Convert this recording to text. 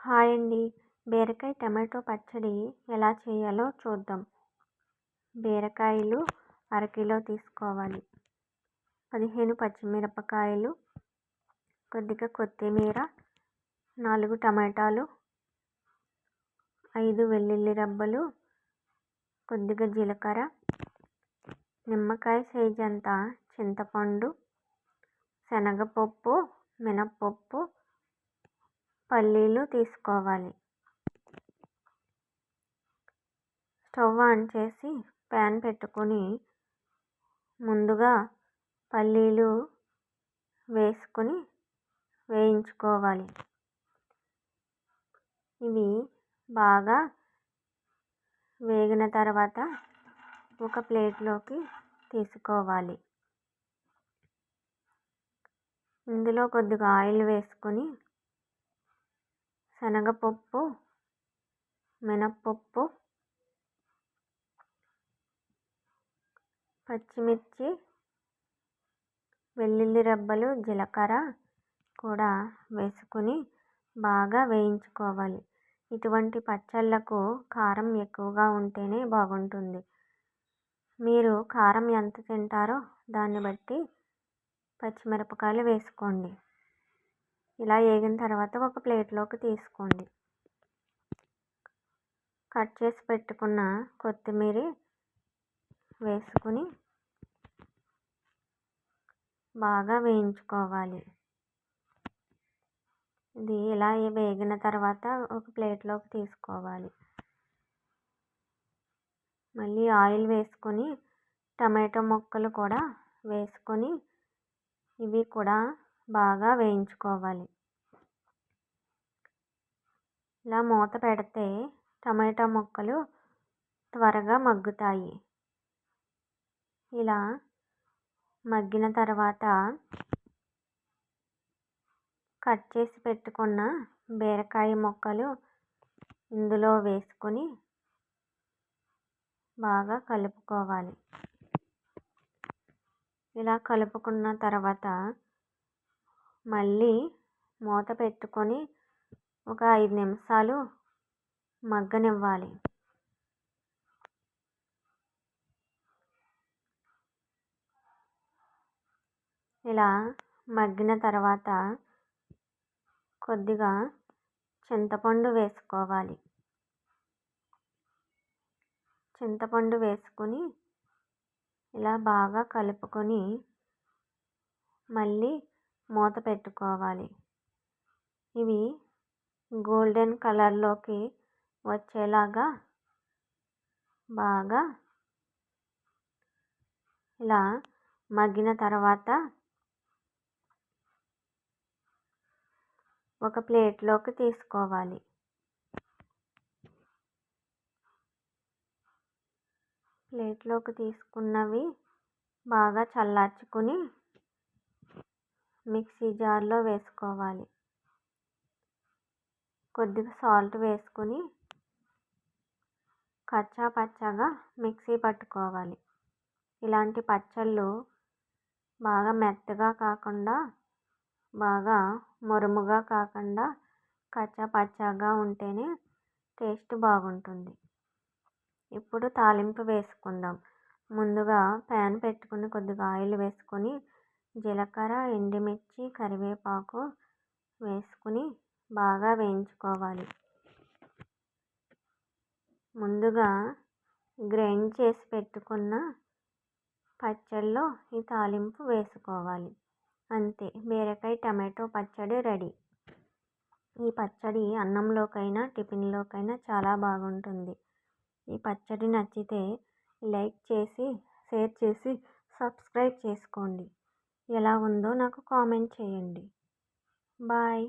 Hi అండి. బీరకాయ tomato పచ్చడి ఎలా చేయాలో చూద్దాం. బీరకాయలు అరకిలో తీసుకోవాలి. 15 పచ్చిమిరపకాయలు, కొద్దిగా కొత్తిమీర, 4 టమాటాలు, 5 వెల్లుల్లి రబ్బలు, కొద్దిగా జీలకర్ర, నిమ్మకాయ సైజ్ అంత చింతపండు, శనగపప్పు, మినప్పప్పు, పల్లీలు తీసుకోవాలి. స్టవ్ ఆన్ చేసి ప్యాన్ పెట్టుకొని ముందుగా పల్లీలు వేసుకొని వేయించుకోవాలి. ఇవి బాగా వేగిన తర్వాత ఒక ప్లేట్లోకి తీసుకోవాలి. ఇందులో కొద్దిగా ఆయిల్ వేసుకొని శనగపప్పు, మినప్పప్పు, పచ్చిమిర్చి, వెల్లుల్లి రబ్బలు, జీలకర్ర కూడా వేసుకొని బాగా వేయించుకోవాలి. ఇటువంటి పచ్చళ్ళకు కారం ఎక్కువగా ఉంటేనే బాగుంటుంది. మీరు కారం ఎంత తింటారో దాన్ని బట్టి పచ్చిమిరపకాయలు వేసుకోండి. ఇలా వేగిన తర్వాత ఒక ప్లేట్లోకి తీసుకోండి. కట్ చేసి పెట్టుకున్న కొత్తిమీర వేసుకుని బాగా వేయించుకోవాలి. ఇది ఇలా వేగిన తర్వాత ఒక ప్లేట్లోకి తీసుకోవాలి. మళ్ళీ ఆయిల్ వేసుకొని టమాటో ముక్కలు కూడా వేసుకొని ఇవి కూడా బాగా వేయించుకోవాలి. ఇలా మూత పెడితే టమాటా ముక్కలు త్వరగా మగ్గుతాయి. ఇలా మగ్గిన తర్వాత కట్ చేసి పెట్టుకున్న బీరకాయ ముక్కలు ఇందులో వేసుకొని బాగా కలుపుకోవాలి. ఇలా కలుపుకున్న తర్వాత మళ్ళీ మూత పెట్టుకొని ఒక 5 నిమిషాలు మగ్గనివ్వాలి. ఇలా మగ్గిన తర్వాత కొద్దిగా చింతపండు వేసుకోవాలి. చింతపండు వేసుకొని ఇలా బాగా కలుపుకొని మళ్ళీ మూత పెట్టుకోవాలి. ఇవి గోల్డెన్ కలర్లోకి వచ్చేలాగా బాగా ఇలా మగ్గిన తర్వాత ఒక ప్లేట్లోకి తీసుకోవాలి. ప్లేట్లోకి తీసుకున్నవి బాగా చల్లార్చుకొని మిక్సీ జార్లో వేసుకోవాలి. కొద్దిగా సాల్ట్ వేసుకొని కచ్చా పచ్చాగా మిక్సీ పట్టుకోవాలి. ఇలాంటి పచ్చళ్ళు బాగా మెత్తగా కాకుండా బాగా మురుముగా కాకుండా కచ్చా పచ్చాగా ఉంటేనే టేస్ట్ బాగుంటుంది. ఇప్పుడు తాలింపు వేసుకుందాం. ముందుగా ప్యాన్ పెట్టుకుని కొద్దిగా ఆయిల్ వేసుకొని జీలకర్ర, ఎండుమిర్చి, కరివేపాకు వేసుకుని బాగా వేయించుకోవాలి. ముందుగా గ్రైండ్ చేసి పెట్టుకున్న పచ్చళ్ళలో ఈ తాలింపు వేసుకోవాలి. అంతే, బీరకాయ టమాటో పచ్చడి రెడీ. ఈ పచ్చడి అన్నంలోకైనా టిఫిన్లోకైనా చాలా బాగుంటుంది. ఈ పచ్చడి నచ్చితే లైక్ చేసి, షేర్ చేసి, సబ్స్క్రైబ్ చేసుకోండి. ఎలా ఉందో నాకు కామెంట్ చేయండి. బాయ్.